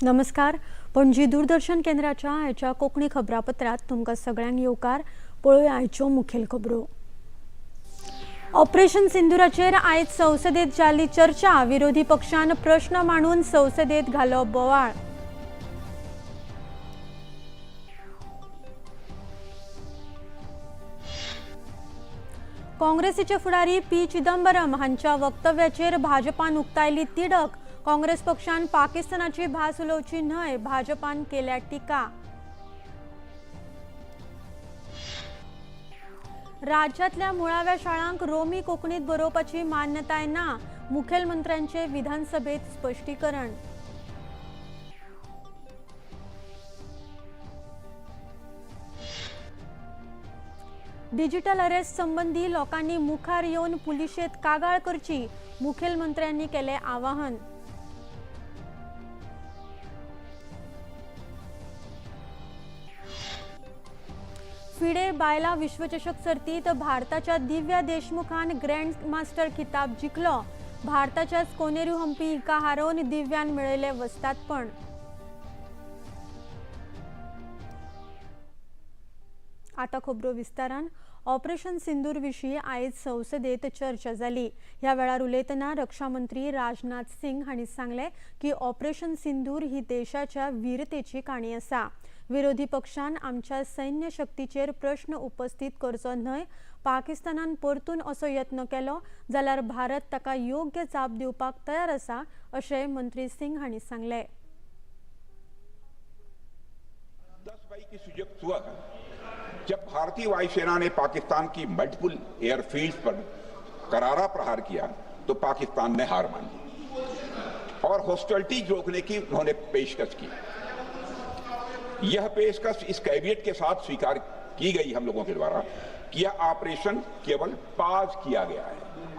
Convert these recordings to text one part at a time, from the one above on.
नमस्कार. पणजी दूरदर्शन केंद्राच्या आयच्या कोंकणी खबरापत्रात तुमकां सगळ्यांक येवकार. पळोवया आयच्यो मुखेल खबरो. ऑपरेशन सिंदुराचेर आयज संसदेत जाल्ली चर्चा. विरोधी पक्षान प्रश्न मांडून संसदेत घालो बोवाळ. काँग्रेसीचे फुडारी पी चिदंबरम हांच्या वक्तव्याचेर भाजपान उक्तायली तिडक. काँग्रेस पक्षान पाकिस्तानाची भास उलोवची न्हय, भाजपान केल्या टिका. राज्यातल्या मुळाव्या शाळांक रोमी कोंकणीत बरोवपाची मान्यताय ना. मुखेलमंत्र्यांचे विधानसभेत स्पश्टीकरण. डिजिटल अरेस्ट संबंधी लोकांनी मुखार येवन पुलिशेंत कागाळ करची. मुखेलमंत्र्यांनी केले आवाहन. फिडे बायला विश्वचषक सर्तीत भारताच्या दिव्या देशमुखान ग्रँड मास्टर खिताब जिखलो. भारताच्याच कोनेरू हंपी हिका हारोवन दिव्यान मेळयले वस्तादपण. आता खबरो विस्तारान. ऑपरेशन सिंदूर विशीं आयज संसदेत चर्चा जाली. ह्या वेळार उलयतना रक्षा मंत्री राजनाथ सिंग हांणी सांगले की ऑपरेशन सिंदूर ही देशाच्या वीरतेची काणी आसा. विरोधी पक्षान आमच्या सैन्य शक्तीचेर प्रश्न उपस्थित करचो न्हय. पाकिस्तानान परतून असो यत्न केलो जाल्यार भारत ताका योग्य जाप दिवपाक तयार आसा, अशें मंत्री सिंग हांणी सांगले. जब भारतीय वायुसेना ने पाकिस्तान की मल्टीपल एयरफील्ड्स पर करारा प्रहार किया तो पाकिस्तान ने हार मानी और हॉस्टिलिटी रोकने की उन्होंने पेशकश की. यह पेशकश इस कैविएट के साथ स्वीकार की गई हम लोगों के द्वारा कि यह ऑपरेशन केवल पाज किया गया है,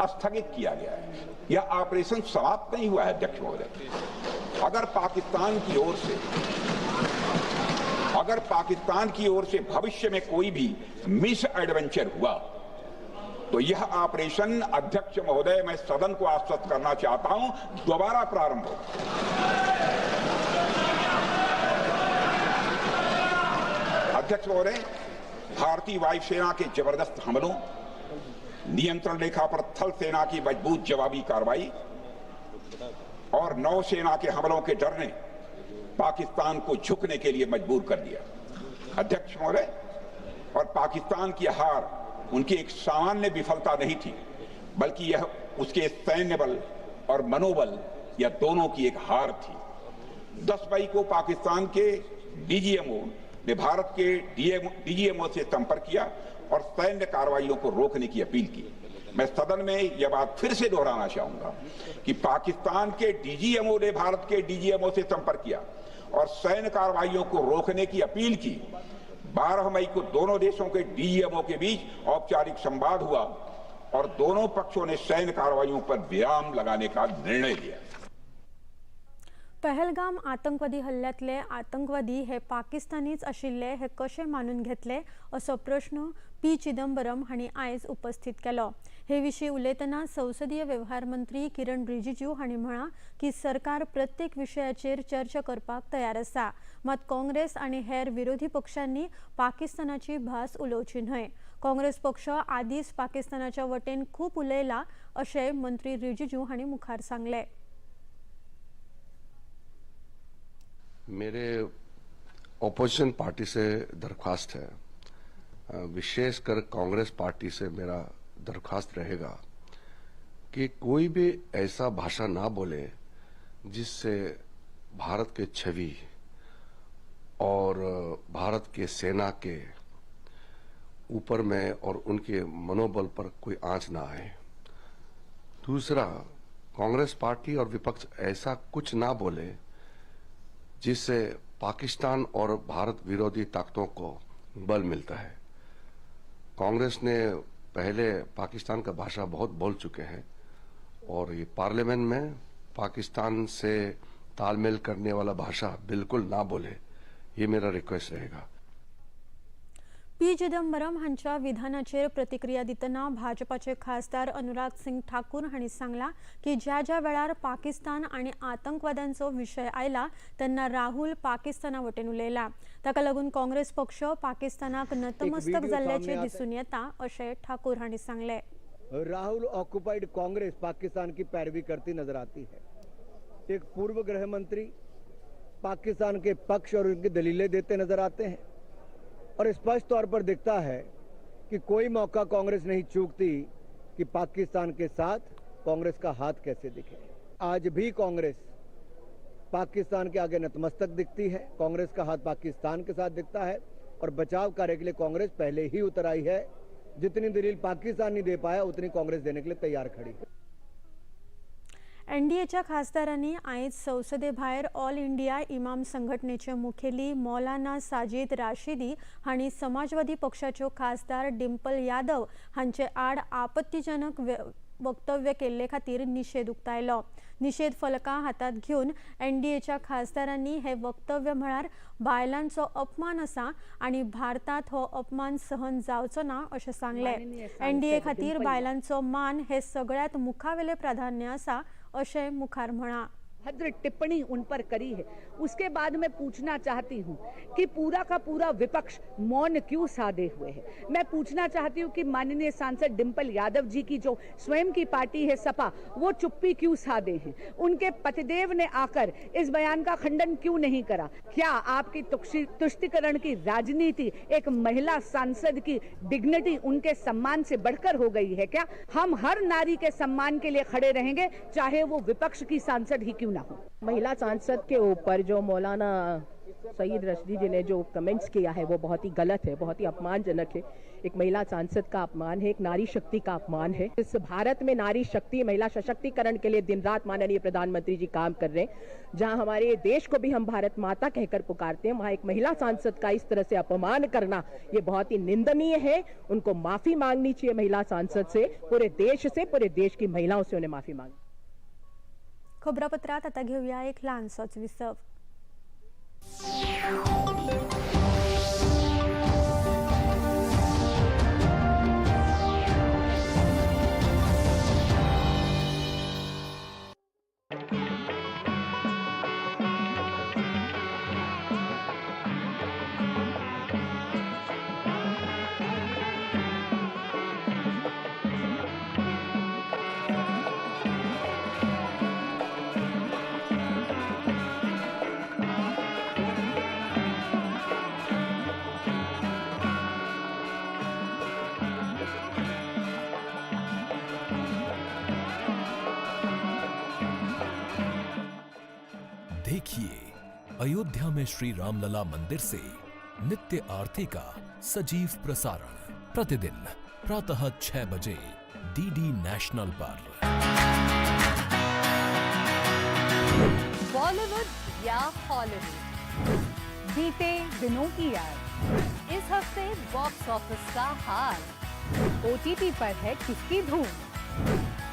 स्थगित किया गया है. यह ऑपरेशन समाप्त नहीं हुआ है अध्यक्ष महोदय. अगर पाकिस्तान की ओर से भविष्य में कोई भी मिस एडवेंचर हुआ तो यह ऑपरेशन, अध्यक्ष महोदय, मैं सदन को आश्वस्त करना चाहता हूं, दोबारा प्रारंभ होगा. अध्यक्ष महोदय, भारतीय वायुसेना के जबरदस्त हमलों, नियंत्रण रेखा पर थल सेना की मजबूत जवाबी कार्रवाई और नौसेना के हमलों के डर ने पाकिस्तान को झुकने के लिए मजबूर कर दिया. अध्यक्ष महोदय, और पाकिस्तान की हार उनकी एक सामान्य विफलता नहीं थी, बल्कि यह उसके सैन्य बल और मनोबल या दोनों की एक हार थी. 10 मई को पाकिस्तान के डीजीएमओ ने भारत के डीजीएमओ से संपर्क किया और सैन्य कार्रवाइयों को रोकने की अपील की. मैं सदन में यह बात फिर से दोहराना चाहूंगा कि पाकिस्तान के डीजीएमओ ने भारत के डीजीएमओ से संपर्क किया और सैन्य कार्रवाइयों को रोकने की अपील की. 12 मई को दोनों देशों के डीजीएमओ के बीच औपचारिक संवाद हुआ और दोनों पक्षों ने सैन्य कार्रवाइयों पर विराम लगाने का निर्णय लिया. पहलगाम आतंकवादी हल्ल्यातले आतंकवादी हे पाकिस्तानीच आशिल्ले हे कशे मानून घेतले, असो प्रश्न पी चिदंबरम हांणी आयज उपस्थित केलो. हे विशीं उलयतना संसदीय वेव्हार मंत्री किरण रिजिजू हांणी म्हळां की सरकार प्रत्येक विशयाचेर चर्चा करपाक तयार आसा. मात काँग्रेस आनी हेर विरोधी पक्षांनी पाकिस्तानाची भास उलोवची न्हय. काँग्रेस पक्ष आदींच पाकिस्तानाच्या वटेन खूब उलयला, अशें मंत्री रिजिजू हांणी मुखार सांगले. मेरे ऑपोजिशन पार्टी से दरख्वास्त है, विशेषकर कांग्रेस पार्टी से मेरा दरख्वास्त रहेगा कि कोई भी ऐसा भाषा ना बोले जिससे भारत के छवि और भारत के सेना के ऊपर में और उनके मनोबल पर कोई आंच ना आए. दूसरा, कांग्रेस पार्टी और विपक्ष ऐसा कुछ ना बोले जिससे पाकिस्तान और भारत विरोधी ताकतों को बल मिलता है. कांग्रेस ने पहले पाकिस्तान का भाषा बहुत बोल चुके हैं और ये पार्लियामेंट में पाकिस्तान से तालमेल करने वाला भाषा बिल्कुल ना बोले, ये मेरा रिक्वेस्ट रहेगा. पी चिदंबरम हांच्या विधानाचेर प्रतिक्रिया दितना भाजपाचे खासदार अनुराग सिंग ठाकूर हांणी सांगला की ज्या ज्या वेळार पाकिस्तान आनी आतंकवादांचो विशय आयला तेन्ना राहुल पाकिस्ताना वटेन उलयला. ताका लागून काँग्रेस पक्ष पाकिस्तानाक नतमस्तक जाल्ल्याचे दिसून येता अशें ठाकूर हांणी सांगले. राहुल ऑक्युपाइड कांग्रेस पाकिस्तान की पैरवी करती नजर आती है. एक पूर्व गृह मंत्री पाकिस्तान के पक्ष और उनकी दलीलें देते नजर आते हैं और स्पष्ट तौर पर दिखता है कि कोई मौका कांग्रेस नहीं चूकती कि पाकिस्तान के साथ कांग्रेस का हाथ कैसे दिखे. आज भी कांग्रेस पाकिस्तान के आगे नतमस्तक दिखती है. कांग्रेस का हाथ पाकिस्तान के साथ दिखता है और बचाव कार्य के लिए कांग्रेस पहले ही उतर आई है. जितनी दलील पाकिस्तान नहीं दे पाया उतनी कांग्रेस देने के लिए तैयार खड़ी है. एनडीएच्या खासदारांनी आयज संसदे भायर ऑल इंडिया इमाम संघटनेचे मुखेली मौलाना साजिद राशिदी हांणी समाजवादी पक्षाच्यो खासदार डिंपल यादव हांचे आड आपत्तीजनक वक्तव्य केल्ले खातीर निषेध उक्तायलो. निषेध फलकां हातात घेवन एनडीएच्या खासदारांनी हे वक्तव्य म्हळ्यार बायलांचो अपमान आसा आनी भारतात हो अपमान सहन जावचो ना अशें सांगले. एनडीए खातीर बायलांचो मान हे सगळ्यात मुखावेले प्राधान्य आसा अशें मुखार म्हळां. भद्र टिप्पणी उन पर करी है. उसके बाद मैं पूछना चाहती हूँ कि पूरा का पूरा विपक्ष मौन क्यों साधे हुए है. मैं पूछना चाहती हूँ कि माननीय सांसद डिंपल यादव जी की जो स्वयं की पार्टी है सपा, वो चुप्पी क्यों साधे हैं. उनके पतिदेव ने आकर इस बयान का खंडन क्यों नहीं करा. क्या आपकी तुष्टिकरण की राजनीति एक महिला सांसद की डिग्निटी, उनके सम्मान से बढ़कर हो गई है क्या. हम हर नारी के सम्मान के लिए खड़े रहेंगे, चाहे वो विपक्ष की सांसद ही क्यों ना हो. महिला सांसद के ऊपर जो मौलाना सईद रशदी जी ने जो कमेंट्स किया है वो बहुत ही गलत है, बहुत ही अपमानजनक है. एक महिला सांसद का अपमान है, एक नारी शक्ति का अपमान है. इस भारत में नारी शक्ति, महिला सशक्तिकरण के लिए दिन रात माननीय प्रधानमंत्री जी काम कर रहे हैं. जहां हमारे देश को भी हम भारत माता कहकर पुकारते हैं, वहां एक महिला सांसद का इस तरह से अपमान करना ये बहुत ही निंदनीय है. उनको माफी मांगनी चाहिए महिला सांसद से, पूरे देश की महिलाओं से उन्हें माफी मांगनी. खबरापत्रात आता घेऊया एक लहानसोच विसव. देखिए अयोध्या में श्री रामलला मंदिर से नित्य आरती का सजीव प्रसारण प्रतिदिन प्रातः 6 बजे डीडी नेशनल पर. बॉलीवुड या हॉलीवुड, बीते दिनों की याद, इस हफ्ते बॉक्स ऑफिस का हाल, ओटीटी पर है किसकी धूम,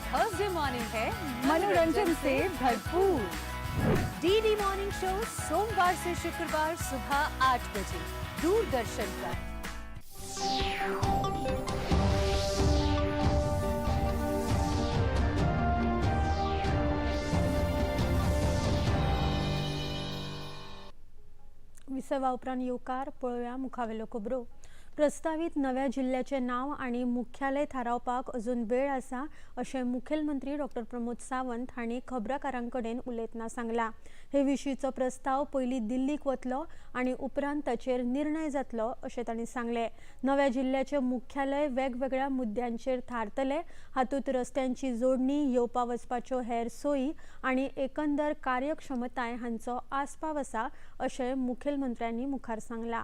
थर्सडे मॉर्निंग है मनोरंजन से भरपूर. डीडी मॉर्निंग शो सोमवार से शुक्रवार सुबह 8 बजे दूरदर्शन पर. विसवा उपरांत येवकार पळोवया मुखावेल्यो खबरो. प्रस्तावित नव्या जिल्ह्याचे नाव आणि मुख्यालय थारावपाक अजून वेळ आसा अशें मुखेलमंत्री डॉ प्रमोद सावंत हांणी खबराकारांकडेन उलयतना सांगला. हे विशींचो प्रस्ताव पयलीं दिल्लीक वतलो आनी उपरांत ताचेर निर्णय जातलो अशें तांणी सांगलें. नव्या जिल्ह्याचें मुख्यालय वेगवेगळ्या मुद्द्यांचेर थारतले. हातूंत रस्त्यांची जोडणी, येवपा वचपाच्यो हेर सोयी आनी एकंदर कार्यक्षमताय हांचो आस्पाव आसा अशें मुखेलमंत्र्यांनी मुखार सांगलां.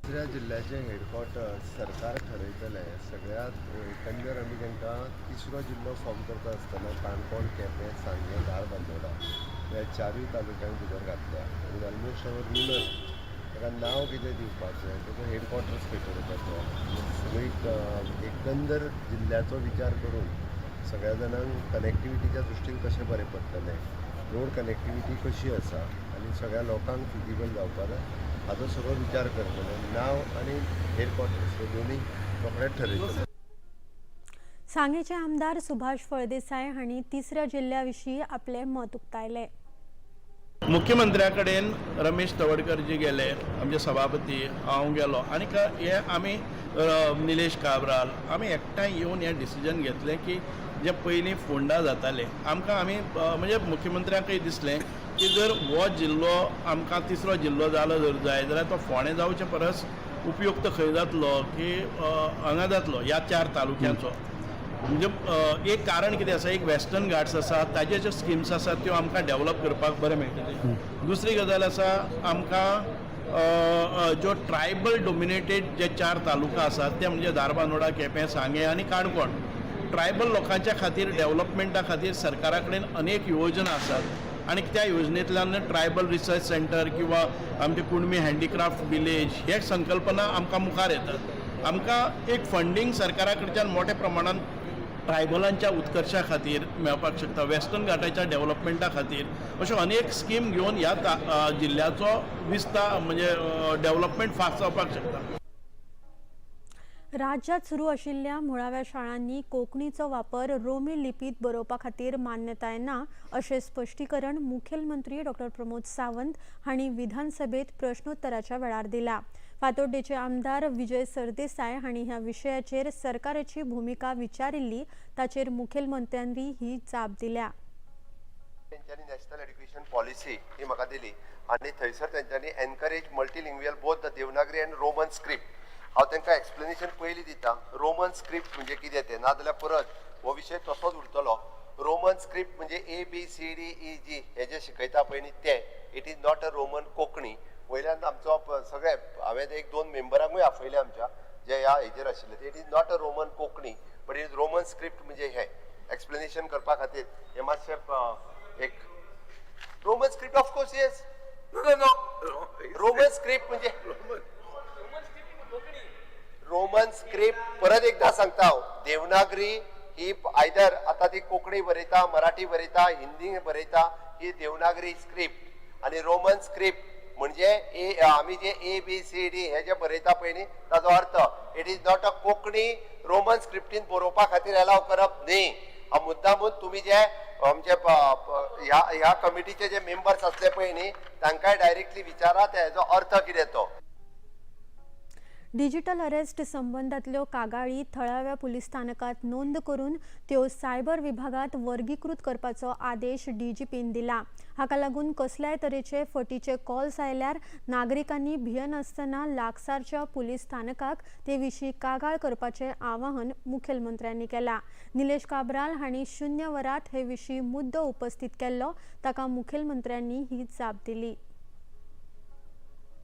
दुसऱ्या जिल्ह्याचे हेडक्वॉर्टर्स सरकार ठरयतले. सगळ्यात एकंदर आमी तांकां तिसरो जिल्लो फॉर्म करता आसतना काणकोण, केपें, सांगे, धारबांदोडा ह्या 4 तालुक्यांक भितर घातल्या. आनी ऑलमोस्ट रुरल ताका नांव कितें दिवपाचें, ताचो हेडक्वॉर्टर्स खंय करपाचो, सगळी एकंदर जिल्ल्याचो विचार करून सगळ्या जाणांक कनेक्टिविटीच्या दृश्टीन कशें बरें पडटलें, रोड कनेक्टिविटी कशी आसा आनी सगळ्या लोकांक फिजिबल जावपा जाय हाचो सगळो विचार करतले. नाव आनी हेडक्वॉर्टर्स हे दोनूय रोखडेच ठरयतले. सांगेचे आमदार सुभाष फळदेसाय हांणी तिसऱ्या जिल्ह्याविशीं आपले मत उक्तायले. मुख्यमंत्र्या कडेन रमेश तवडकर जी गेले, आमचे सभापती, हांव गेलो आनी हे आमी निलेश काब्राल आमी एकठांय येवन हें डिसिजन घेतलें की जे पयलीं फोंडा जाताले आमकां आमी म्हणजे मुख्यमंत्र्याकय दिसलें की जर हो जिल्लो आमकां तिसरो जिल्लो जालो जर जाय जाल्यार तो फोंडें जावचे परस उपयुक्त खंय जातलो की हांगा जातलो ह्या 4 तालुक्यांचो. म्हणजे एक कारण कितें आसा, एक वेस्टर्न घाट्स आसा ताजे ज्यो स्किम्स आसात त्यो आमकां डेवलप करपाक बरें मेळटलें. दुसरी गजाल आसा, आमकां ज्यो ट्रायबल डॉमिनेटेड जे 4 तालुका आसात ते म्हणजे धारबांदोडा, केपें, सांगे आनी काणकोण, ट्रायबल लोकांच्या खातीर डेवलपमेंटा खातीर सरकारा कडेन अनेक योजना आसात आनी त्या योजनेंतल्यान ट्रायबल रिसर्च सेंटर किंवा आमचे कुणबी हँडीक्राफ्ट विलेज हे संकल्पना आमकां मुखार येतात. आमकां एक फंडींग सरकारा कडच्यान मोठ्या प्रमाणान ट्रायबलांच्या उत्कर्शा खातीर मेळपाक शकता, वेस्टर्न घाटाच्या डेवलपमेंटा खातीर अश्यो अनेक स्कीम घेवन ह्या जिल्ल्याचो विस्तार म्हणजे डेवलपमेंट फास्ट जावपाक शकता. राज्यात सुरू आशिल्ल्या मुळाव्या शाळांनी कोंकणीचो वापर रोमी लिपीत बरोवपा खातीर मान्यताय ना अशें स्पश्टीकरण मुखेलमंत्री डॉ. प्रमोद सावंत हांणी विधानसभेत प्रश्नोत्तराच्या वेळार दिला. फातोड्डेचे आमदार विजय सरदेसाय हांणी ह्या विशयाचेर सरकाराची भूमिका विचारिल्ली ताचेर मुखेलमंत्र्यांनी ही जाप दिल्या. तेंच्यांनी नॅशनल एड्युकेशन पॉलिसी ही म्हाका दिली आनी थंयसर तेंच्यांनी encourage multilingual both the Devanagari and Roman script. हांव तांकां एक्सप्लेनेशन पयलीं दिता. रोमन स्क्रिप्ट म्हणजे कितें तें, नाजाल्यार परत हो विशय तसोच उरतलो. रोमन स्क्रिप्ट म्हणजे ABCDEG हे जे शिकयता पळय न्ही ते, it is not a Roman Konkani. वयल्यान आमचो सगळे हांवें 1-2 मेंबरांकूय आपयले आमच्या जे ह्या हेजेर आशिल्ले, it is not a Roman Konkani but it is Roman script. म्हणजे हे एक्सप्लेनेशन करपा खातीर हे मातशें एक Roman script of course yes Roman script म्हणजे रोमन स्क्रिप्ट परत एकदा सांगता हांव, देवनागरी ही आयदर आता ती कोंकणी बरयता, मराठी बरयता, हिंदी बरयता, ही देवनागरी स्क्रिप्ट. आणि रोमन स्क्रिप्ट म्हणजे आम्ही जे ABCD हे जे बरयता पळय न्ही ताचो अर्थ it is not a Konkani Roman स्क्रिप्टीन बरोवपा खातीर अलाव करप न्ही. हा मुद्दामून तुम्ही जे आमचे ह्या कमिटीचे जे मेंबर्स असले पळय न्ही तांकांय डायरेक्टली विचारात हेजो अर्थ कितें तो. डिजिटल अरेस्ट संबंधातल्यो कागाळी थळाव्या पुलीस स्थानकात नोंद करून त्यो सायबर विभागात वर्गीकृत करपाचो आदेश DGPन दिला. हाका लागून कसल्याय तरेचे फटीचे कॉल्स आयल्यार नागरिकांनी भियनासतना लागसारच्या पुलीस स्थानकाक ते विशीं कागाळ करपाचे आवाहन मुखेलमंत्र्यांनी केला. निलेश काब्राल हांणी 0 वरात हे विशीं मुद्दो उपस्थित केल्लो, ताका मुखेलमंत्र्यांनी ही जाप दिली.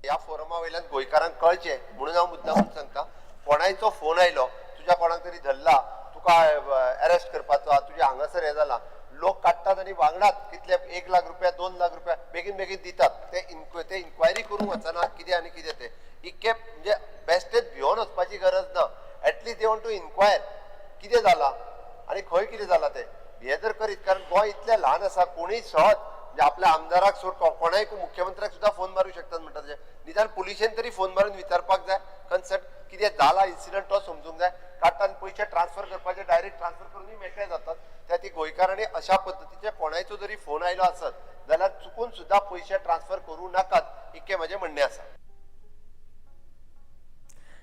या फोरमा वयल्यान गोंयकारांक कळचे म्हणून हांव मुद्दाम सांगता, कोणाचो फोन आयलो तुज्या कोणाक तरी धरला, तुका अरेस्ट करपाचो, तुज्या हांगासर हे जाला, लोक काडटात आनी वांगडात कितले 1 लाख रुपया 2 लाख रुपया बेगीन बेगीन दितात. ते इन्क्वायरी करूंक वचना कितें आनी कितें ते इतके म्हणजे बेस्टेच भिवन वचपाची गरज ना. At least they want to inquire कितें जाला आनी खंय कितें जाला ते हे जर करीत. कारण गोंय इतलें ल्हान आसा, कोणीय सहज म्हणजे आपल्या आमदाराक सोड कोणाय मुख्यमंत्र्याक सुद्धा फोन मारूं शकतात म्हणटा ते निदान पुलिशेन तरी फोन मारून विचारपाक जाय कन्सर्ट कितें जाला इन्सिडंट तो समजूंक जाय. काडटान पयशे ट्रान्सफर करपाचे डायरेक्ट ट्रान्सफर करूनय मेकळे जातात. त्या ती गोंयकारांनी अशा पद्दतीचे कोणायचो जरी फोन आयलो आसत जाल्यार चुकून सुद्धा पयशे ट्रान्सफर करूं नाकात इतकें म्हजें म्हणणें आसा.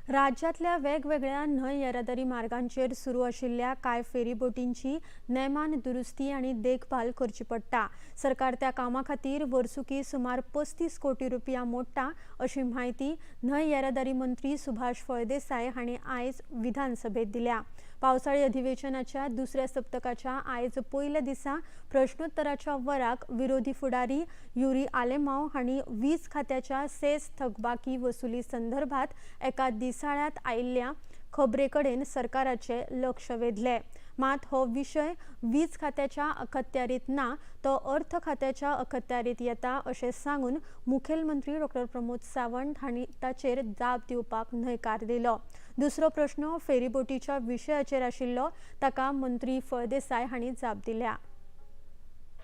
राज्यातल्या वेगवेगळ्या न्हंय येरादारी मार्गांचेर सुरू आशिल्ल्या कांय फेरीबोटींची नेमान दुरुस्ती आनी देखभाल करची पडटा. सरकार त्या कामा खातीर वर्सुकी सुमार 35 कोटी रुपया मोडटा अशी माहिती न्हंय येरादारी मंत्री सुभाष फळदेसाय हांणी आयज विधानसभेत दिल्या. पावसाळी अधिवेशनाच्या दुसऱ्या सप्तकाच्या आयज पयल्या दिसा प्रश्नोत्तराच्या वराक विरोधी फुडारी युरी आलेमांव हांणी वीज खात्याच्या सेस थकबाकी वसुली संदर्भात एका दिसाळ्यात आयिल्ल्या खबरे कडेन सरकाराचे लक्ष वेधले. मात हो विशय वीज खात्याच्या अखत्यारीत ना तो अर्थ खात्याच्या अखत्यारीत येता अशें सांगून मुखेलमंत्री डॉ प्रमोद सावंत हांणी ताचेर जाप दिवपाक न्हयकार दिलो. दुसरो प्रश्न फेरीबोटीच्या विशयाचेर आशिल्लो, ताका मंत्री फळदेसाय हांणी जाप दिल्या.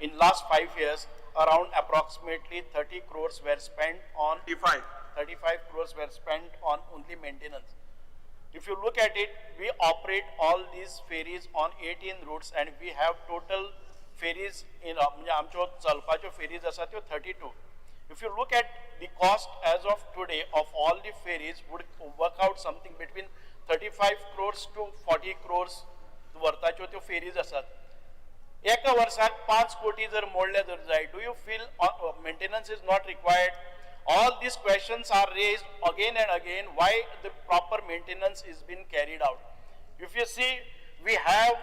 In last 5 years, around approximately 30 crores were spent on 35 crores were spent on only maintenance. If you look at it, we operate all these ferries on 18 routes and we have total ferries in म्हणजे आमच्यो चलपाच्यो ferries आसा त्यो 32. If you look at the cost as of today of all the ferries would work out something between 35 crores to 40 crores वर्ताच्यो त्यो ferries आसात. एका वर्साक 5 कोटी जर मोडले जर जाय, do you feel maintenance is not required? All these questions are raised again and again, why the proper maintenance is being carried out. If you see, we have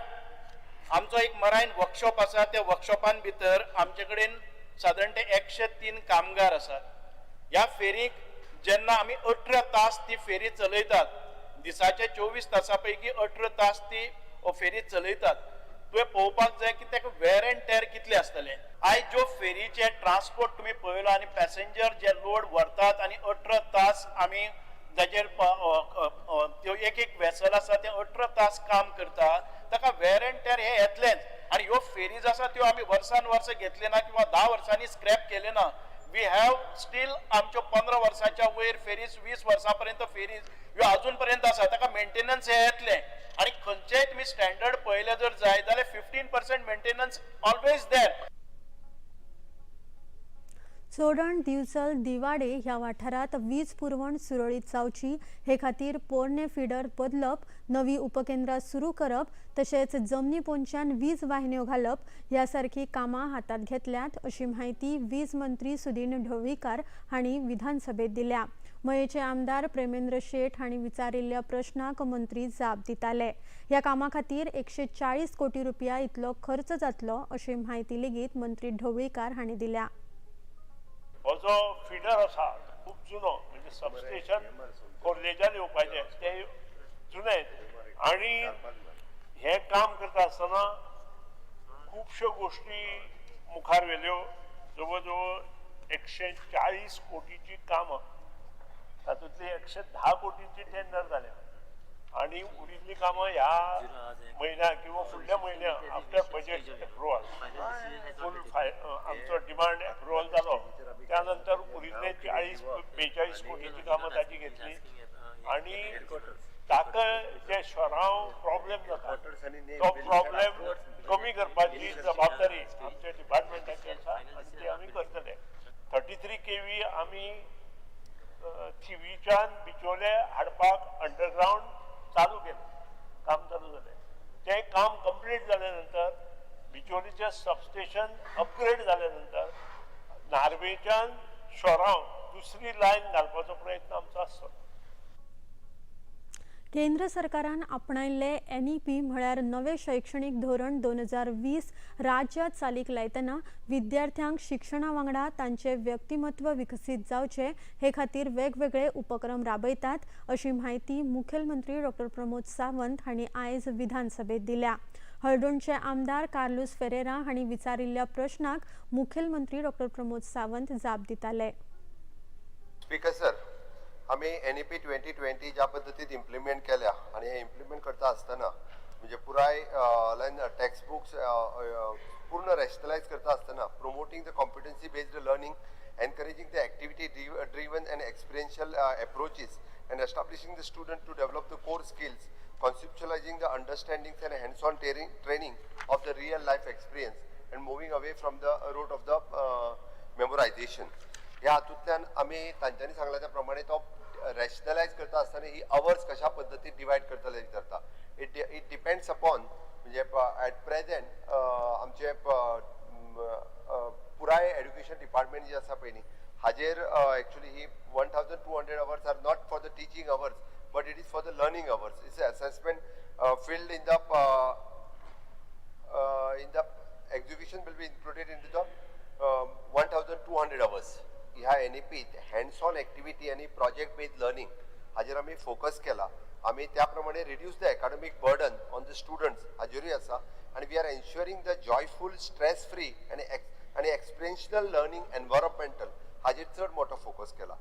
आमचो एक मरायन वर्कशॉप आसा, त्या वर्कशॉपान भितर आमचे कडेन साधारणते 103 कामगार आसात. ह्या फेरीक जेन्ना आमी 18 तास ती फेरी चलयतात, दिसाचे 24 तासां पैकी 18 तास ती फेरी चलयतात, तुवें पळोवपाक जाय की ताका वेर एंड टेर कितले आसतले. आयज ज्यो फेरीचे ट्रान्सपोर्ट तुमी पळयलो आनी पॅसेंजर जे लोड व्हरतात आनी 18 तास आमी जाचेर त्यो एक वेसल आसा ते 18 तास काम करता, ताका वेर एंड टेर हे येतलेच. आनी ह्यो फेरीज आसा त्यो आमी वर्सान वर्स घेतले ना किंवा 10 वर्सांनी स्क्रॅप केले ना. वी हॅव स्टील आमच्यो 15 वर्सांच्या वयर फेरीज, 20 वर्सां पर्यंत फेरीज ह्यो अजून पर्यंत आसा. ताका मेंटेनन्स हे येतले. आणि खंयचेय तुम्ही स्टँडर्ड पळयले जर जाय जाल्यार 15% maintenance always there. Chodan, Divchal, Divade ह्या वाठारात वीज पुरवण सुरळीत जावची हे खातीर पोरणे फिडर बदलप, नवी उपकेंद्रां सुरू करप तशेंच जमनी पोंदच्यान वीज वाहिन्यो घालप ह्या सारकी कामां हातांत घेतल्यात अशी माहिती वीज मंत्री सुदीन ढवळीकार हांणी विधानसभेत दिल्या. मयेचे आमदार प्रेमेंद्र शेट हांणी विचारिल्ल्या प्रश्नाक मंत्री जाप दिताले. ह्या कामा खातीर 140 कोटी रुपया इतलो खर्च जातलो अशी माहिती लेगीत मंत्री ढवळीकार हांणी दिल्या. हो जो फिडर आसा खूब जुनो, म्हणजे सबस्टेशन कोर्लेजान येवपाचे ते जुने आणि हे काम करता आसतना खुबश्यो गोष्टी मुखार व्हेल्यो. जवळ जवळ 140 कोटीची कामां, तातूंतली 110 कोटीची टेंडर जाले आणि उरिल्ली कामां ह्या म्हयन्याक किंवा फुडल्या म्हयन्याक आफ्टर बजेट एप्रुवल फूल आमचो डिमांड एप्रुवल जालो, त्यानंतर उरिल्ले 40-42 कोटीची कामां ताची घेतली आणि ताका जे शहरांत प्रॉब्लेम जाता तो प्रॉब्लेम कमी करपाची जबाबदारी आमच्या डिपार्टमेंटाची आसा आनी ती आमी करतले. 33 kV आमी थिवीच्यान बिचोले हाडपाक अंडरग्राउंड चालू केलें, काम चालू जालें. तें काम कंप्लीट जाल्या नंतर बिचोलीचें सबस्टेशन अपग्रेड जाल्या नंतर नार्वेच्यान शोरांव दुसरी लायन घालपाचो प्रयत्न आमचो आसतलो. केंद्र सरकारान आपणायल्ले NEP म्हळ्यार नवे शैक्षणिक धोरण 2020 राज्यांत चालीक लायतना विद्यार्थ्यांक शिक्षणा वांगडा तांचे व्यक्तिमत्व विकसीत जावचे हे खातीर वेगवेगळे उपक्रम राबयतात अशी माहिती मुखेलमंत्री डॉ प्रमोद सावंत हांणी आयज विधानसभेत दिल्या. हळदोणचे आमदार कार्लोस फेरेरा हांणी विचारिल्ल्या प्रश्नाक मुखेलमंत्री डॉ प्रमोद सावंत जाप दिताले. स्पीकर सर, आम्ही NEP 2020 ज्या पद्धतीत इम्प्लिमेंट केल्या आणि हे इम्प्लिमेंट करता असताना म्हणजे पुराय टेक्स्ट बुक्स पूर्ण रॅशनलाइज करता असताना promoting the competency based learning, encouraging the activity driven and experiential approaches and establishing the student to develop the core skills, conceptualizing the understandings and hands-on training of the real life experience and moving away from the road of the memorization. ह्या हातूंतल्यान आमी तांच्यांनी सांगल्या त्या प्रमाणे तो rationalise करता असताना ही अवर्स कशा पद्धतीत डिवायड करतले करता. इट डिपेंड्स अपॉन म्हणजे ॲट प्रेझेंट आमचे पुराय एड्युकेशन डिपार्टमेंट जी आसा पळय न्ही हाजेर एक्चुअली ही 1200 hours are not for the teaching hours but it is for the learning hours. It's assessment field in the execution will be included in the 1200 hours. ह्या NEPत हँड्स ऑन ॲक्टिव्हिटी आणि project based learning हाजेर आमी focus केला आमी त्या प्रमाणे reduce the academic burden on the students हाजेरूय आसा आनी we are ensuring the joyful stress free आनी एक्सपिरियन्शियल लर्निंग एनवायरमेंटल हाजेर चड मोठो फोकस केला.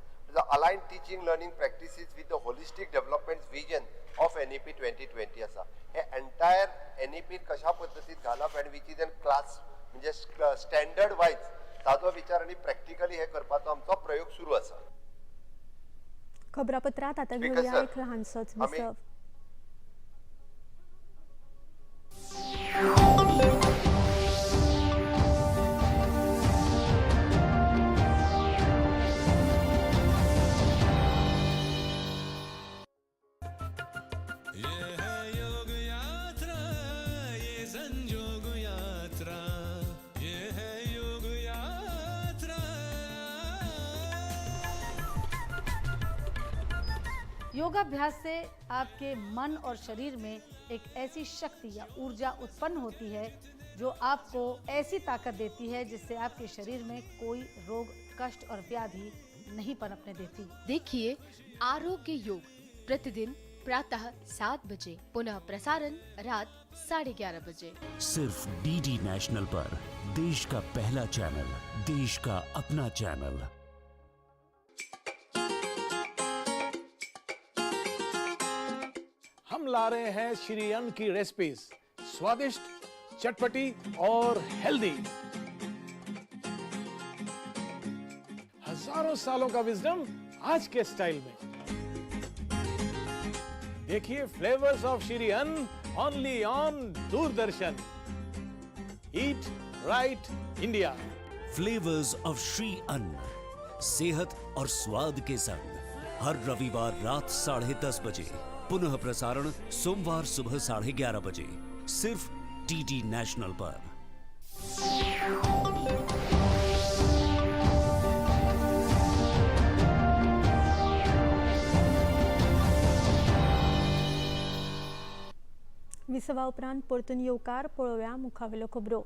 Align teaching learning practices with the holistic development vision of NEP 2020 आसा. हे एंटायर NEP कशा पद्दतीन घालप आनी विच इज एन क्लास म्हणजे स्टँडर्ड वायज ताजो विचार आनी प्रॅक्टिकली हे करपाचो आमचो प्रयोग सुरू आसा. खबरापत्रात आता घेऊया एक लहानसंच विसव. योगाभ्यास से आपके मन और शरीर में एक ऐसी शक्ति या ऊर्जा उत्पन्न होती है जो आपको ऐसी ताकत देती है जिससे आपके शरीर में कोई रोग, कष्ट और व्याधि नहीं पनपने देती. देखिए आरोग्य योग प्रतिदिन प्रातः 7 बजे, पुनः प्रसारण रात 11:30 बजे. सिर्फ DD नेशनल पर, देश का पहला चैनल, देश का अपना चैनल. हम ला रहे हैं श्री अन्न की रेसिपीज, स्वादिष्ट, चटपटी और हेल्दी. हजारों सालों का विजडम आज के स्टाइल में. देखिए फ्लेवर्स ऑफ श्री अन्न only on Doordarshan. Eat right India. Flavours of Shri अन्न, सेहत और स्वाद के संग हर रविवार रात 10:30 बजे, पुनः प्रसारण सोमवार सुबह 11:30 बजे, सिर्फ DD नेशनल पर. विसवा उपरांत परतून येवकार पळोवया मुखावेलो खबरो.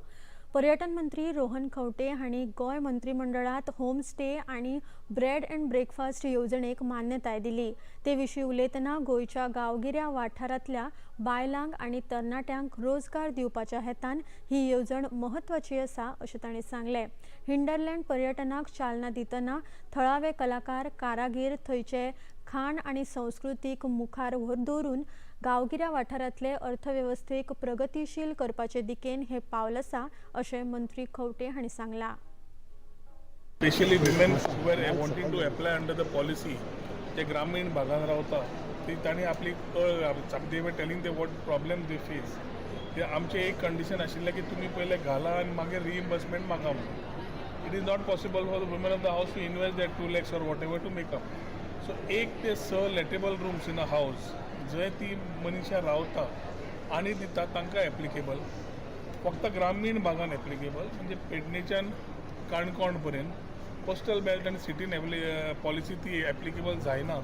पर्यटन मंत्री रोहन खंवटे हांणी गोंय मंत्रिमंडळात होम स्टे आनी ब्रेड अँड ब्रेकफास्ट येवजणेक मान्यताय दिली. ते विशीं उलयतना गोंयच्या गांवगिऱ्या वाठारांतल्या बायलांक आनी तरणाट्यांक रोजगार दिवपाच्या हेतान ही येवजण म्हत्वाची आसा अशें तांणी सांगलें. हिंडरलँड पर्यटनाक चालना दितना थळावे कलाकार, कारागीर, थंयचे खाण आनी संस्कृतीक मुखार व्हर दवरून गांवगिऱ्या वाठारांतले अर्थवेवस्थेक प्रगतीशील करपाचे दिकेन हे पावल आसा अशें मंत्री खंवटे हांणी सांगलां. Specially women were wanting to apply under the policy जे ग्रामीण भागात रावता ती तांणी आपली they were telling they what problem they face. ते आमचें एक कंडिशन आशिल्लें की तुमी पयले घाला आनी मागीर रिइम्बर्समेंट मागा म्हणून. It is not possible for the woman of the house to invest that 2 lakhs or whatever to make up. So 1 ते 6 लेटेबल रूम्स इन अ हावस जंय ती मनशा रावता आनी दिता तांकां एप्लिकेबल. फक्त ग्रामीण भागान एप्लिकेबल म्हणजे पेडणेच्यान काणकोण पर्यंत. कोस्टल बेल्ट आनी सिटीन पॉलिसी ती एप्लिकेबल जायना.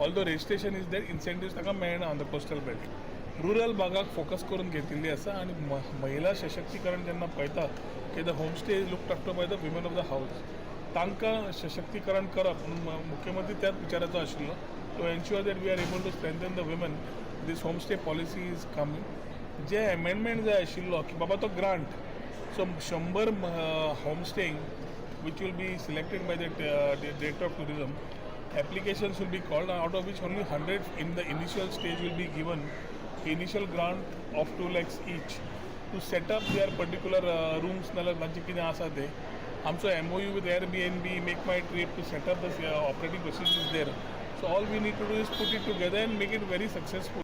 ऑल्दो रजिस्ट्रेशन इज देट, इन्सेंटिव्स ताका मेळना on the coastal belt. Rural भागाक फोकस करून घेतिल्ली आसा आनी महिला सशक्तीकरण जेन्ना पळयता की the home stay is looked after by the women of the house, तांकां सशक्तीकरण करप म्हणून मुख्यमंत्री त्याच विचाराचो आशिल्लो to ensure that we are able to strengthen the women. This home stay policy is coming. जे एमेंडमेंट जाय आशिल्लो की बाबा तो grant, so 100 home staying which will be selected by the Director of Tourism. Applications will be called, out of which only 100 in the initial stage will be given initial grant of 2 lakhs each to set up their particular rooms. नाल्यार तांचे कितें आसा ते आमचो MOU with Airbnb, Make My Trip to set up the operating procedures there. So all we need to do is put it together and make it very successful.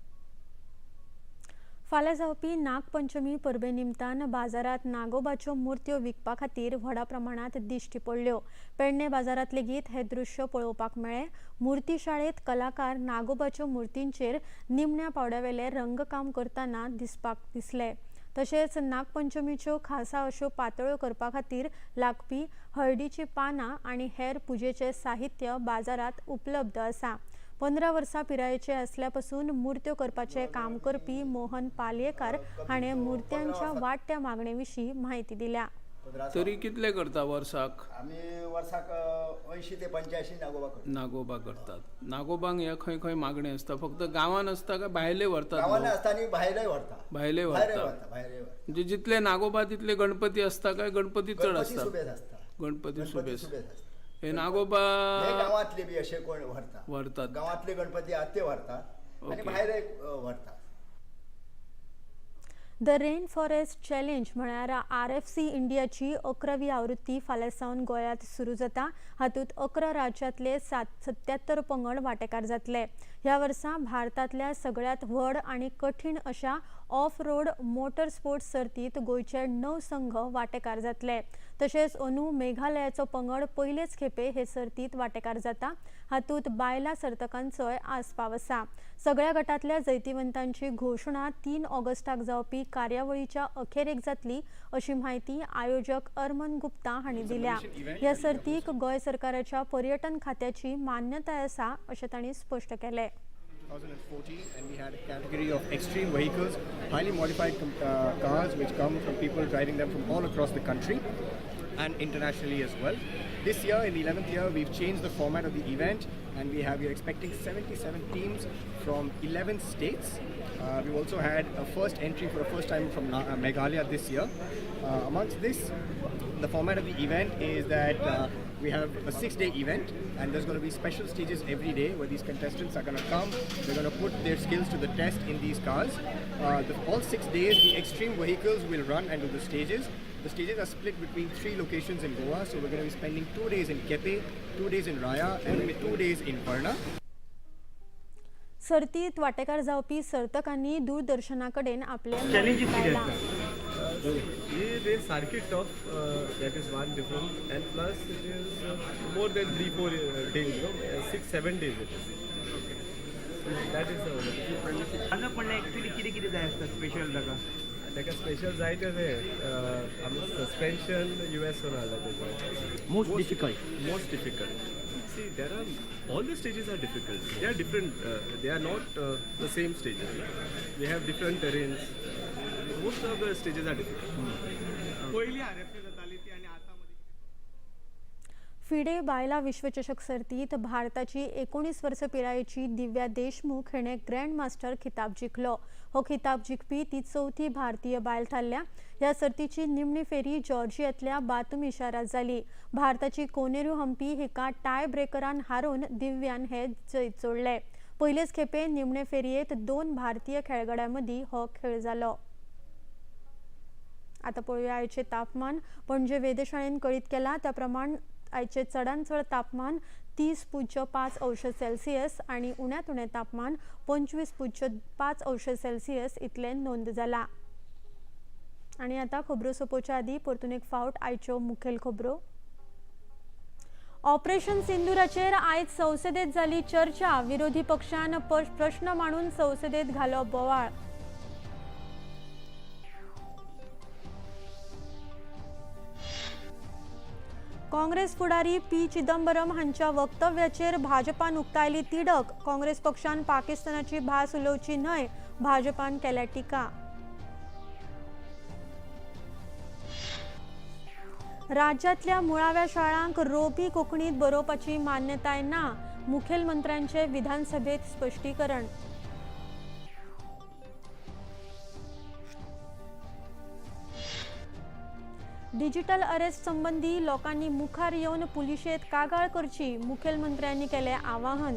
फाल्यां जावपी नागपंचमी परबे निमतान बाजारात नागोबाच्यो मुर्त्यो विकपा खातीर व्हडा प्रमाणात दिश्टी पडल्यो. पेडणे बाजारात लेगीत हे दृश्य पळोवपाक मेळ्ळें. मुर्ती शाळेत कलाकार नागोबाच्यो मुर्तींचेर निमण्या पावड्यावेले रंगकाम करतना दिसपाक दिसले. तशेंच नागपंचमीच्यो खासा अश्यो पातळ्यो करपा खातीर लागपी हळदीची पानां आनी हेर पुजेचें साहित्य बाजारात उपलब्ध आसा. 15 वर्सां पिरायेचे असल्या पासून मुर्त्यो करपाचें काम करपी मोहन पालयेकार हाणें मुर्त्यांच्या वाडट्या मागणे विशीं म्हायती दिल्या. तरी कितले करता वर्साक? आमी वर्साक 80 ते 85 नागोबा करता. नागोबा करतात. नागोबांक हे खंय खंय मागणी असता? फक्त गांवान असता काय भायले व्हरतात? गांवांनी असता आनी भायरय व्हरता. भायले व्हरतात. म्हणजे जितले नागोबा तितले गणपती असता काय गणपती चड असता? गणपती सुबेज. हे नागोबा गांवांतले बी अशे कोण व्हरतात. गांवांतले गणपती आहात ते व्हरतात आनी भायरय व्हरतात. द रेन फॉरेस्ट चॅलेंज म्हळ्यार RFC इंडियाची 11वी आवृत्ती फाल्यां सावन गोंयांत सुरू जाता. हातूंत 11 राज्यांतले 77 पंगड वांटेकार जातले. ह्या वर्सा भारतांतल्या सगळ्यात व्हड आनी कठीण अशा ऑफ रोड मोटर स्पोर्ट्स सर्तींत गोंयचे 9 संघ वांटेकार जातले. तशेंच अंदू मेघालयाचो पंगड पयलेच खेपे हे सर्तींत वांटेकार जाता. हातूंत बायलां सर्तकांचोय आस्पाव आसा. सगळ्या गटांतल्या जैतिवंतांची घोशणा 3 ऑगस्टाक जावपी कार्यावळीच्या अखेरेक जातली अशी माहिती आयोजक अरमन गुप्ता हांणी दिल्या. ह्या सर्तीक गोंय सरकाराच्या पर्यटन खात्याची मान्यताय आसा अशें तांणी स्पश्ट केलें. 2014 and we had a category of extreme vehicles, highly modified cars which come from people driving them from all across the country and internationally as well. This year, in the 11th year, we've changed the format of the event and we are expecting 77 teams from 11 states. We've also had a first entry for the first time from Meghalaya this year. Amongst this, the format of the event is that we have a 6-day event and there's going to be special stages every day where these contestants are going to come. They're going to put their skills to the test in these cars. All 6 days, the extreme vehicles will run and do the stages. The stages are split between 3 locations in Goa, so we're going to be spending 2 days in Kepe, 2 days in Raya, and maybe 2 days in Varna. सर्तीत वांटेकार जावपी सर्तकांनी दूरदर्शना कडेन आपले race सारकी tough that is one different end plus it is more than 3-4 days 6-7 days it is that is हांगा पण actually कितें कितें जाय आसता स्पेशल ताका स्पेशल जाय तें आमी सस्पेन्शन US वरून हाडला तेजें most difficult See, there are all the stages are difficult. They are different. They are not the same stages. They have different terrains. Most of the stages are difficult. पहिली RFC जाताली ती आनी आता FIDE बायला विश्वचषक सर्तीत भारताची 19 वर्स पिरायेची दिव्या देशमुख हिणे ग्रँड मास्टर खिताब जिखलो. हो खिताब जिखपी ती 4थी भारतीय बायल थारल्या. ह्या सर्तीची निमणी फेरी जॉर्जियातल्या बातुमी शारात जाली. भारताची कोनेरू हंपी हिका टाय ब्रेकरान हारोवन दिव्यान हे जैत जोडले. पयलेच खेपे निमणे फेरयेत 2 भारतीय खेळगड्यां मदीं हो खेळ जालो. आता पळोवया आयचे तापमान. पणजे वेधशाळेन कळीत केला त्या प्रमाण आयचे चडांत चड तापमान 30.5 अंश सेल्सियस आणि उण्यांत उणें तापमान 25.5 अंश सेल्सियस इतले नोंद जाला. आणि आता खबरो सोंपोवच्या आदी परतून एक फावट आयच्यो मुखेल खबरो. ऑपरेशन सिंदुराचेर आयज संसदेत जाली चर्चा. विरोधी पक्षान प्रश्न मांडून संसदेत घालो बोवाळ. काँग्रेस फुडारी P. चिदंबरम हांच्या वक्तव्याचेर भाजपान उक्तायली तिडक. काँग्रेस पक्षान पाकिस्तानाची भास उलोवची न्हय, भाजपान केल्या टिका. राज्यातल्या मुळाव्या शाळांक रोपी कोंकणीत बरोवपाची मान्यताय ना. मुखेलमंत्र्यांचे विधानसभेत स्पश्टीकरण. डिजिटल अरेस्ट संबंधी लोकांनी मुखार येवन पुलिशेत कागाळ करची. मुखेलमंत्र्यांनी केले आवाहन.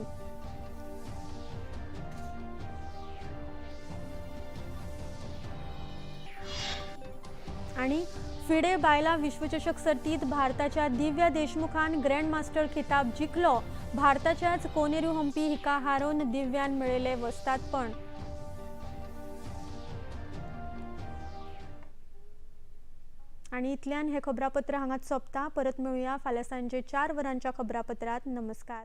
आणि फिडे बायला विश्वचषक सर्तीत भारताच्या दिव्या देशमुखान ग्रँड मास्टर खिताब जिखलो. भारताच्याच कोनेरू हंपी हिका हारोवन दिव्यान मेळयले वस्तादपण. आणि इतल्यान हे खबरापत्र हांगाच सोंपता. परत मेळुया फाल्यां सांजे 4 वरांच्या खबरापत्रात. नमस्कार.